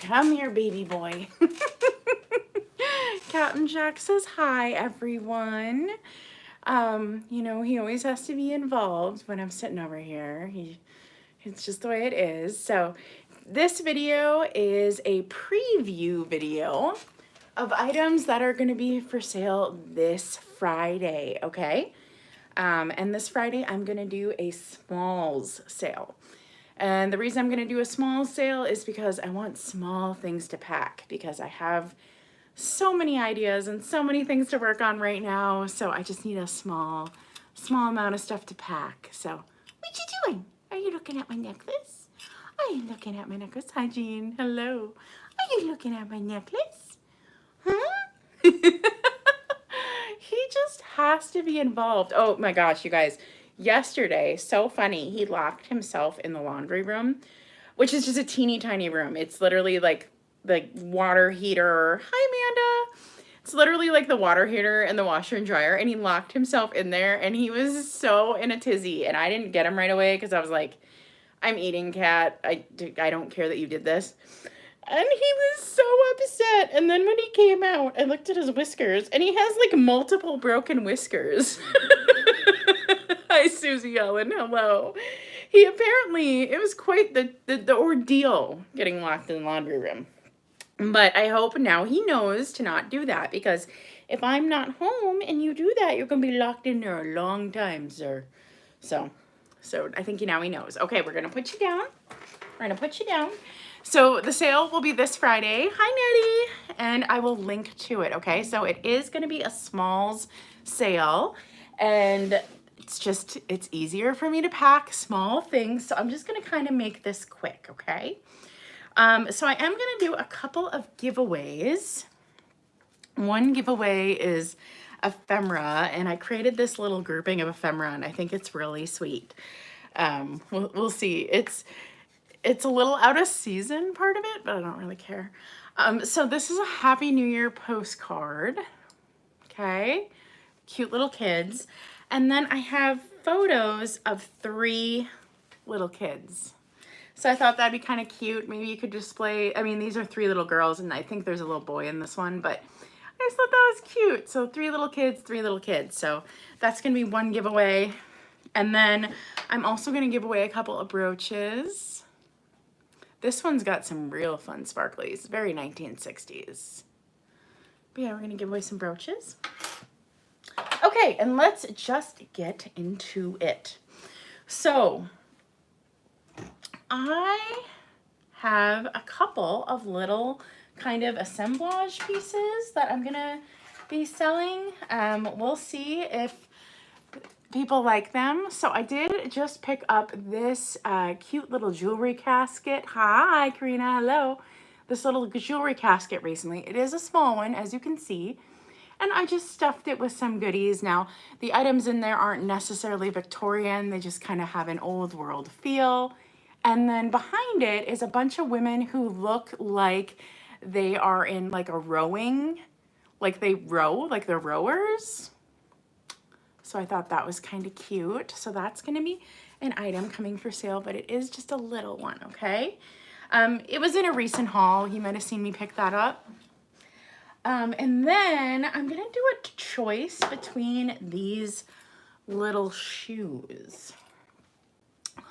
Come here, baby boy. Captain Jack says hi, everyone. You know, he always has to be involved when I'm sitting over here. It's just the way it is. So this video is a preview video of items that are going to be for sale this Friday, okay? And this Friday, I'm going to do a smalls sale. And the reason I'm going to do a small sale is because I want small things to pack, because I have so many ideas and so many things to work on right now. So I just need a small amount of stuff to pack. So what you doing? Are you looking at my necklace? Are you looking at my necklace? Hi, Jean. Hello. Are you looking at my necklace? Huh? He just has to be involved. Oh my gosh, you guys. Yesterday, so funny, he locked himself in the laundry room, which is just a teeny tiny room. It's literally like the water heater. Hi, Amanda. It's literally like the water heater and the washer and dryer, and he locked himself in there, and he was so in a tizzy, and I didn't get him right away because I was like, I'm eating, cat. I don't care that you did this. And he was so upset. And then when he came out, I looked at his whiskers, and he has like multiple broken whiskers. Hi, Susie Ellen. Hello. He apparently, it was quite the ordeal getting locked in the laundry room. But I hope now he knows to not do that, because if I'm not home and you do that, you're going to be locked in there a long time, sir. So I think now he knows. Okay, we're going to put you down. We're going to put you down. So the sale will be this Friday. Hi, Nettie. And I will link to it, okay? So it is going to be a smalls sale. And it's easier for me to pack small things. So I'm just going to kind of make this quick, okay? So I am going to do a couple of giveaways. One giveaway is ephemera, and I created this little grouping of ephemera, and I think it's really sweet. We'll see. It's a little out of season part of it, but I don't really care. So this is a Happy New Year postcard. Okay. Cute little kids. And then I have photos of 3 little kids. So I thought that'd be kind of cute. Maybe you could display, I mean, these are 3 little girls, and I think there's a little boy in this one, but I just thought that was cute. So 3 little kids, 3 little kids. So that's going to be one giveaway. And then I'm also going to give away a couple of brooches. This one's got some real fun sparklies, very 1960s. But yeah, we're going to give away some brooches. Okay, and let's just get into it. So I have a couple of little kind of assemblage pieces that I'm going to be selling. We'll see if people like them. So I did just pick up this cute little jewelry casket. Hi, Karina. Hello. This little jewelry casket recently. It is a small one, as you can see. And I just stuffed it with some goodies. Now, the items in there aren't necessarily Victorian. They just kind of have an old world feel. And then behind it is a bunch of women who look like they are in like a rowing, like they row, like they're rowers. So I thought that was kind of cute. So that's going to be an item coming for sale, but it is just a little one, okay? It was in a recent haul. You might have seen me pick that up. And then I'm going to do a choice between these little shoes.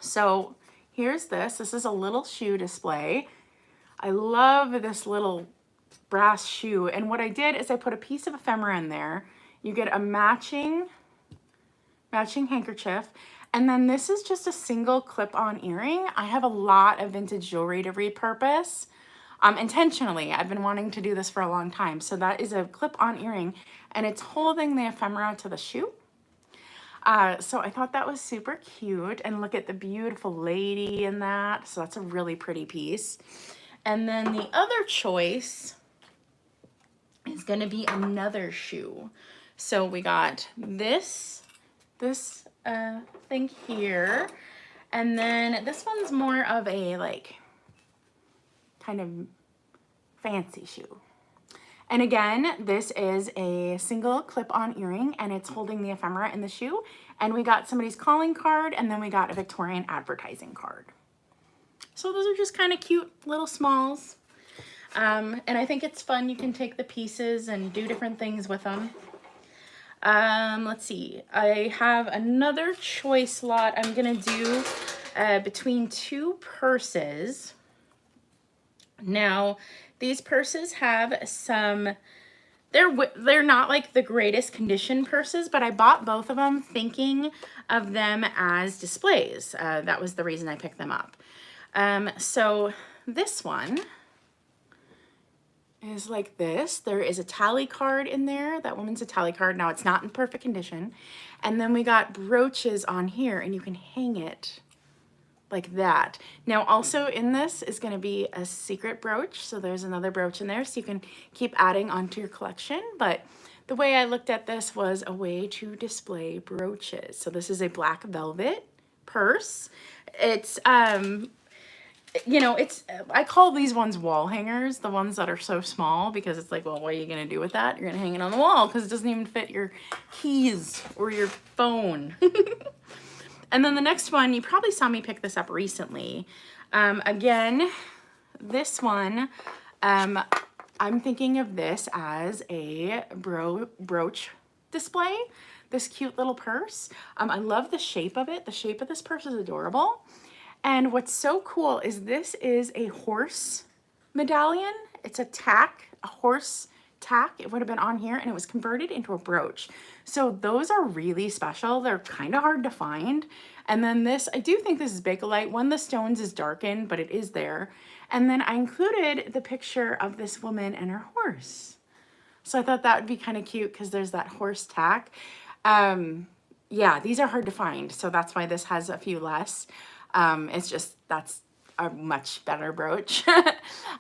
So here's this. This is a little shoe display. I love this little brass shoe. And what I did is I put a piece of ephemera in there. You get a matching handkerchief. And then this is just a single clip-on earring. I have a lot of vintage jewelry to repurpose. Intentionally, I've been wanting to do this for a long time. So that is a clip-on earring, and it's holding the ephemera to the shoe. So I thought that was super cute. And look at the beautiful lady in that. So that's a really pretty piece. And then the other choice is going to be another shoe. So we got this thing here, and then this one's more of a like kind of fancy shoe. And again, this is a single clip-on earring, and it's holding the ephemera in the shoe. And we got somebody's calling card, and then we got a Victorian advertising card. So those are just kind of cute little smalls. And I think it's fun. You can take the pieces and do different things with them. Let's see. I have another choice lot I'm gonna do between two purses. Now, these purses have some, they're not like the greatest condition purses, but I bought both of them thinking of them as displays. That was the reason I picked them up. So this one is like this. There is a tally card in there. That woman's a tally card. Now it's not in perfect condition. And then we got brooches on here, and you can hang it like that. Now also in this is going to be a secret brooch. So there's another brooch in there, so you can keep adding onto your collection. But the way I looked at this was a way to display brooches. So this is a black velvet purse. It's you know, it's, I call these ones wall hangers, the ones that are so small, because it's like, well, what are you going to do with that? You're going to hang it on the wall because it doesn't even fit your keys or your phone. And then the next one, you probably saw me pick this up recently. Again, this one, I'm thinking of this as a brooch display, this cute little purse. I love the shape of it. The shape of this purse is adorable. And what's so cool is this is a horse medallion. It's a tack, a horse tack. It would have been on here, and it was converted into a brooch. So those are really special. They're kind of hard to find. And then this, I do think this is Bakelite. One of the stones is darkened, but it is there. And then I included the picture of this woman and her horse. So I thought that would be kind of cute because there's that horse tack. Yeah, these are hard to find. So that's why this has a few less. It's just, that's a much better brooch.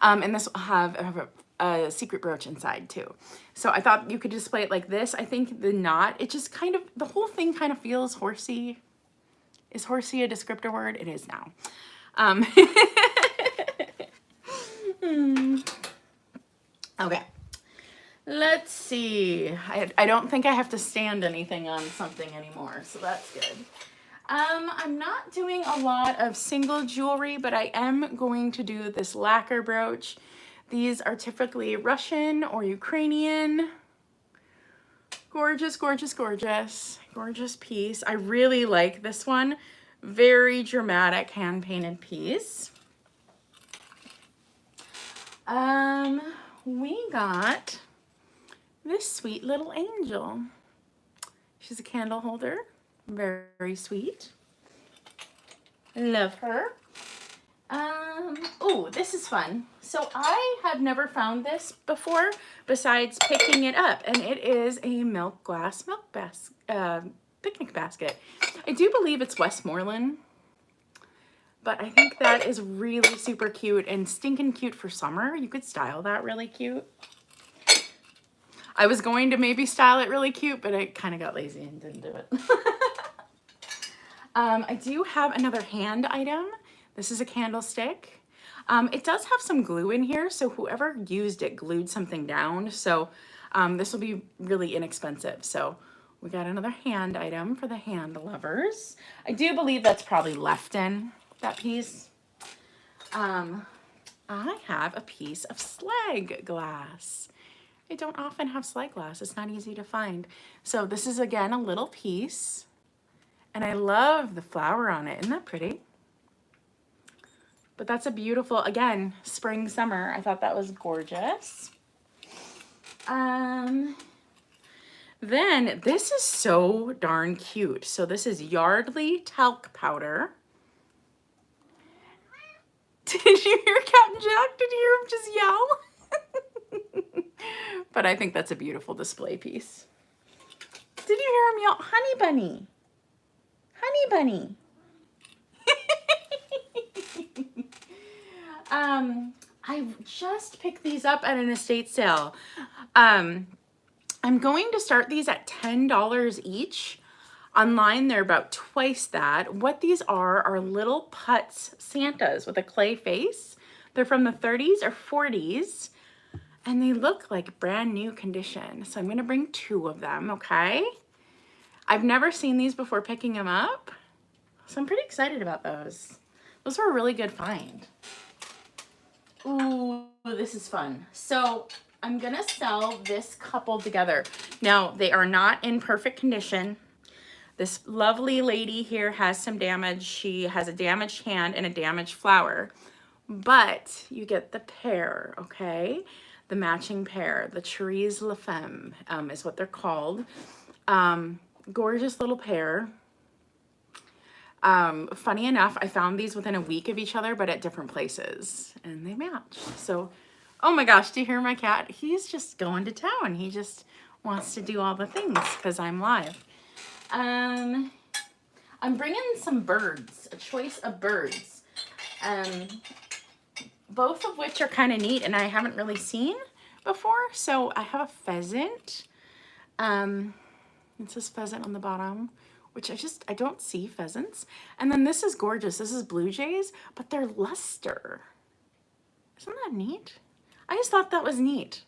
And this will have a secret brooch inside too. So I thought you could display it like this. I think the knot, it just kind of, the whole thing kind of feels horsey. Is horsey a descriptor word? It is now. Okay. Let's see. I don't think I have to stand anything on something anymore, so that's good. I'm not doing a lot of single jewelry, but I am going to do this lacquer brooch. These are typically Russian or Ukrainian. Gorgeous, gorgeous, gorgeous. Gorgeous piece. I really like this one. Very dramatic hand-painted piece. We got this sweet little angel. She's a candle holder. Very, very sweet. Love her. Oh, this is fun. So I have never found this before besides picking it up, and it is a picnic basket. I do believe it's Westmoreland, but I think that is really super cute and stinking cute for summer. You could style that really cute. I was going to maybe style it really cute, but I kind of got lazy and didn't do it. I do have another hand item. This is a candlestick. It does have some glue in here, so whoever used it glued something down. So this will be really inexpensive. So we got another hand item for the hand lovers. I do believe that's probably Lefton, that piece. I have a piece of slag glass. I don't often have slag glass. It's not easy to find. So this is, again, a little piece. And I love the flower on it. Isn't that pretty? But that's a beautiful, again, spring, summer. I thought that was gorgeous. Then this is so darn cute. So this is Yardley talc powder. Did you hear Captain Jack? Did you hear him just yell? But I think that's a beautiful display piece. Did you hear him yell? Honey bunny. Honey bunny. I just picked these up at an estate sale. I'm going to start these at $10 each. Online, they're about twice that. What these are little Putz Santas with a clay face. They're from the 30s or 40s, and they look like brand new condition. So I'm gonna bring 2 of them, okay? I've never seen these before picking them up, so I'm pretty excited about those. Those were a really good find. Ooh, Ooh, this is fun. So I'm gonna sell this couple together. Now, they are not in perfect condition. This lovely lady here has some damage. She has a damaged hand and a damaged flower, but you get the pair, okay? The matching pair, the Cherise La Femme is what they're called. Gorgeous little pair. Funny enough, I found these within a week of each other, but at different places, and they match. So, oh my gosh, do you hear my cat? He's just going to town. He just wants to do all the things because I'm live. I'm bringing some birds, a choice of birds, both of which are kind of neat and I haven't really seen before. So I have a pheasant. It says pheasant on the bottom, which I don't see pheasants. And then this is gorgeous. This is blue jays, but they're luster. Isn't that neat? I just thought that was neat.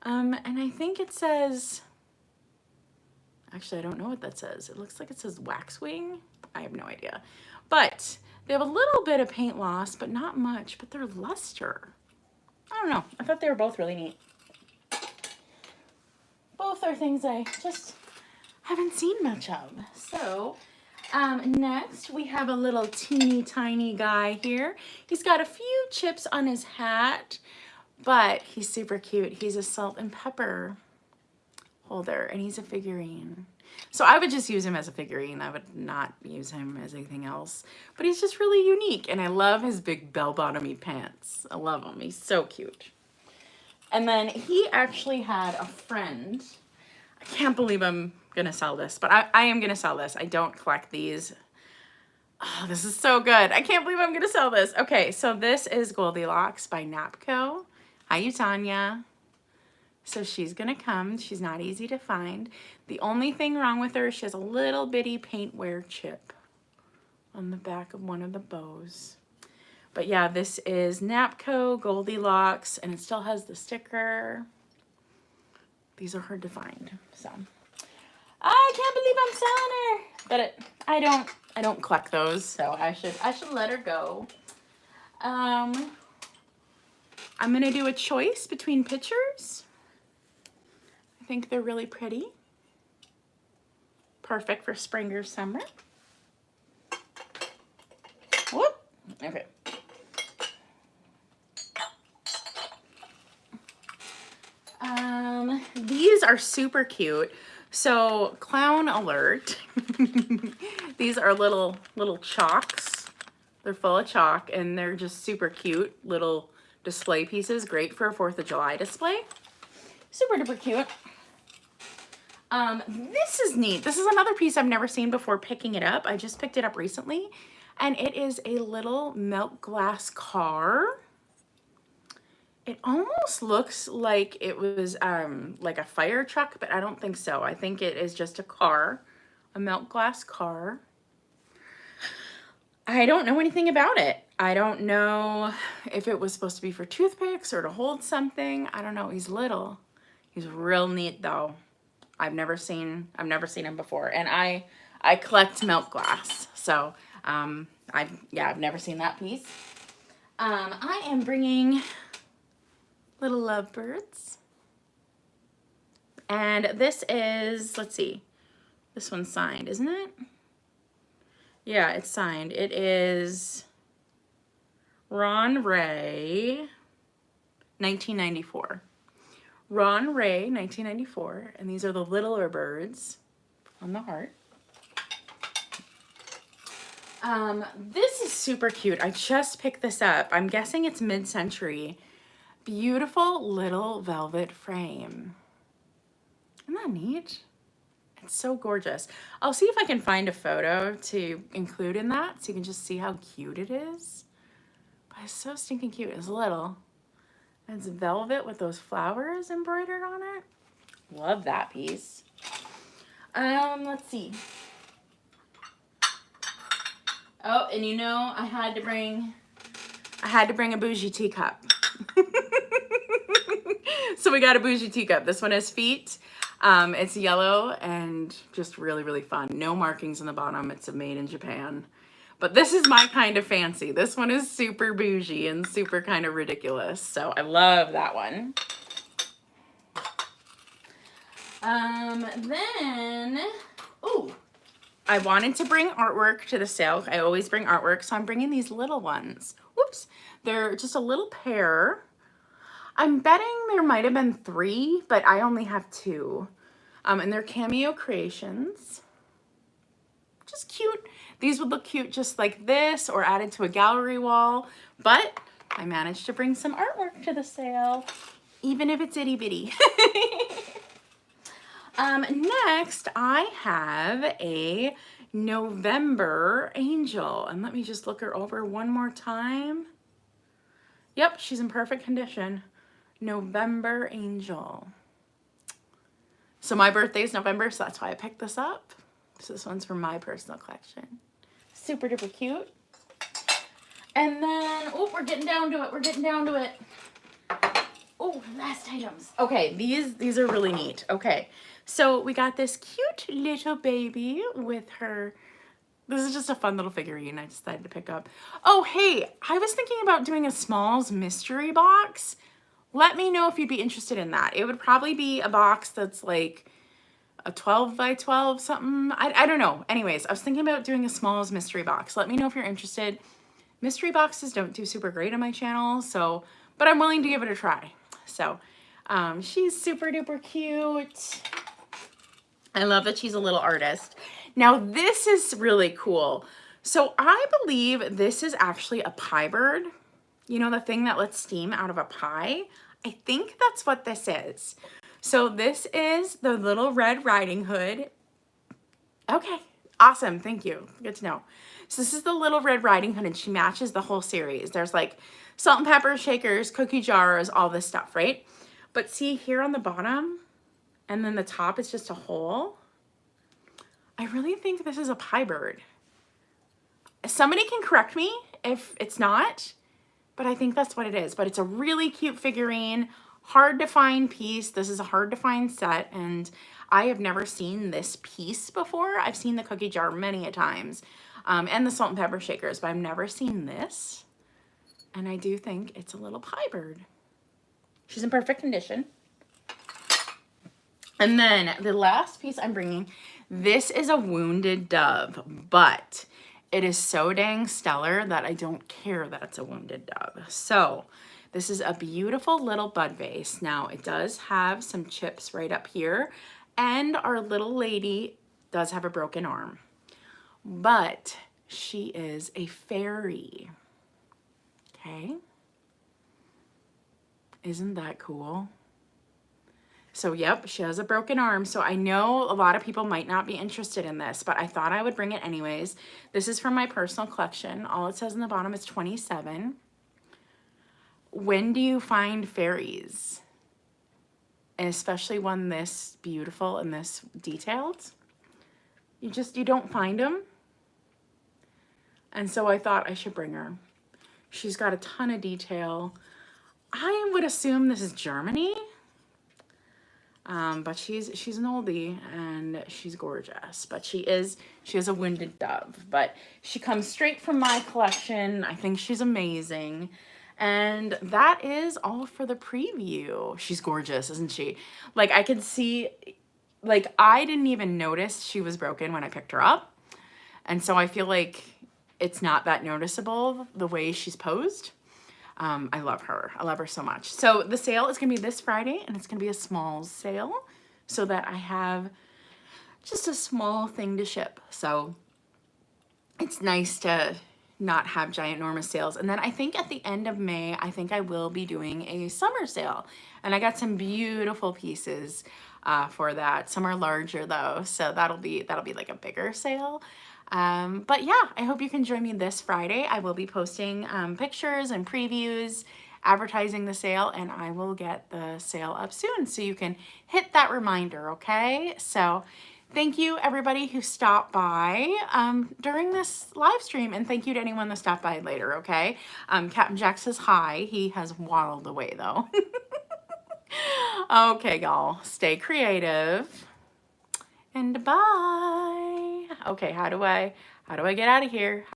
And I think it says, actually, I don't know what that says. It looks like it says waxwing. I have no idea. But they have a little bit of paint loss, but not much, but they're luster. I don't know. I thought they were both really neat. Both are things I just haven't seen much of. So next we have a little teeny tiny guy here. He's got a few chips on his hat, but he's super cute. He's a salt and pepper holder and he's a figurine. So I would just use him as a figurine. I would not use him as anything else, but he's just really unique. And I love his big bell-bottomy pants. I love him. He's so cute. And then he actually had a friend. I can't believe I'm gonna sell this, but I am gonna sell this. I don't collect these. Oh, this is so good. I can't believe I'm gonna sell this. Okay, so this is Goldilocks by Napco. Hi, you Tanya. So she's gonna come. She's not easy to find. The only thing wrong with her is she has a little bitty paint wear chip on the back of one of the bows. But yeah, this is Napco Goldilocks, and it still has the sticker. These are hard to find, so I can't believe I'm selling her. But I don't collect those, so I should let her go. I'm gonna do a choice between pictures. I think they're really pretty. Perfect for spring or summer. Whoop. Okay. These are super cute. So, clown alert. These are little chalks. They're full of chalk and they're just super cute little display pieces. Great for a 4th of July display. Super duper cute. This is neat. This is another piece I've never seen before picking it up. I just picked it up recently and it is a little milk glass car. It almost looks like it was like a fire truck, but I don't think so. I think it is just a car, a milk glass car. I don't know anything about it. I don't know if it was supposed to be for toothpicks or to hold something. I don't know. He's little. He's real neat though. I've never seen him before, and I collect milk glass, so I've never seen that piece. I am bringing little lovebirds. And this is, let's see, this one's signed, isn't it? Yeah, it's signed. It is Ron Ray, 1994. Ron Ray, 1994. And these are the littler birds on the heart. This is super cute. I just picked this up. I'm guessing it's mid-century. Beautiful little velvet frame. Isn't that neat? It's so gorgeous. I'll see if I can find a photo to include in that so you can just see how cute it is. But it's so stinking cute. It's little. And it's velvet with those flowers embroidered on it. Love that piece. Let's see. Oh, and you know, I had to bring a bougie teacup. So we got a bougie teacup. This one has feet. It's yellow and just really, really fun. No markings on the bottom. It's made in Japan. But this is my kind of fancy. This one is super bougie and super kind of ridiculous. So I love that one. Then, ooh, I wanted to bring artwork to the sale. I always bring artwork, so I'm bringing these little ones. Whoops, they're just a little pair. I'm betting there might have been 3, but I only have 2. And they're Cameo Creations. Just cute. These would look cute just like this or added to a gallery wall, but I managed to bring some artwork to the sale, even if it's itty bitty. Next, I have a November angel, and let me just look her over one more time. Yep, she's in perfect condition. November angel. So my birthday is November, so that's why I picked this up. So this one's from my personal collection. Super duper cute. And then, oh, we're getting down to it. We're getting down to it. Oh, last items. Okay, these are really neat. Okay, so we got this cute little baby with her. This is just a fun little figurine I decided to pick up. Oh, hey, I was thinking about doing a Smalls mystery box. Let me know if you'd be interested in that. It would probably be a box that's like a 12 by 12 something. I don't know. Anyways, I was thinking about doing a Smalls mystery box. Let me know if you're interested. Mystery boxes don't do super great on my channel, so, but I'm willing to give it a try. So she's super duper cute. I love that she's a little artist. Now this is really cool. So I believe this is actually a pie bird. You know, the thing that lets steam out of a pie? I think that's what this is. So this is the little Red Riding Hood. Okay, awesome, thank you, good to know. So this is the little Red Riding Hood and she matches the whole series. There's like salt and pepper shakers, cookie jars, all this stuff, right? But see here on the bottom, and then the top is just a hole. I really think this is a pie bird. Somebody can correct me if it's not, but I think that's what it is. But it's a really cute figurine, hard to find piece. This is a hard to find set, and I have never seen this piece before. I've seen the cookie jar many a times, and the salt and pepper shakers, but I've never seen this. And I do think it's a little pie bird. She's in perfect condition. And then the last piece I'm bringing, this is a wounded dove, but it is so dang stellar that I don't care that it's a wounded dove. So this is a beautiful little bud vase. Now it does have some chips right up here, and our little lady does have a broken arm, but she is a fairy. Okay. Isn't that cool? So yep, she has a broken arm. So I know a lot of people might not be interested in this, but I thought I would bring it anyways. This is from my personal collection. All it says in the bottom is 27. When do you find fairies? And especially one this beautiful and this detailed. You don't find them. And so I thought I should bring her. She's got a ton of detail. I would assume this is Germany. But she's an oldie and she's gorgeous, but she is a wounded dove, but she comes straight from my collection. I think she's amazing. And that is all for the preview. She's gorgeous, isn't she? Like I could see, like I didn't even notice she was broken when I picked her up. And so I feel like it's not that noticeable the way she's posed. I love her. I love her so much. So the sale is going to be this Friday, and it's going to be a Smalls sale so that I have just a small thing to ship. So it's nice to not have giant enormous sales. And then I think at the end of May, I think I will be doing a summer sale. And I got some beautiful pieces for that. Some are larger though, so that'll be like a bigger sale. But yeah, I hope you can join me this Friday. I will be posting pictures and previews, advertising the sale, and I will get the sale up soon so you can hit that reminder, okay? So thank you everybody who stopped by during this live stream, and thank you to anyone that stopped by later, okay? Captain Jack says hi. He has waddled away though. Okay, y'all, stay creative. And bye. Okay, how do I get out of here?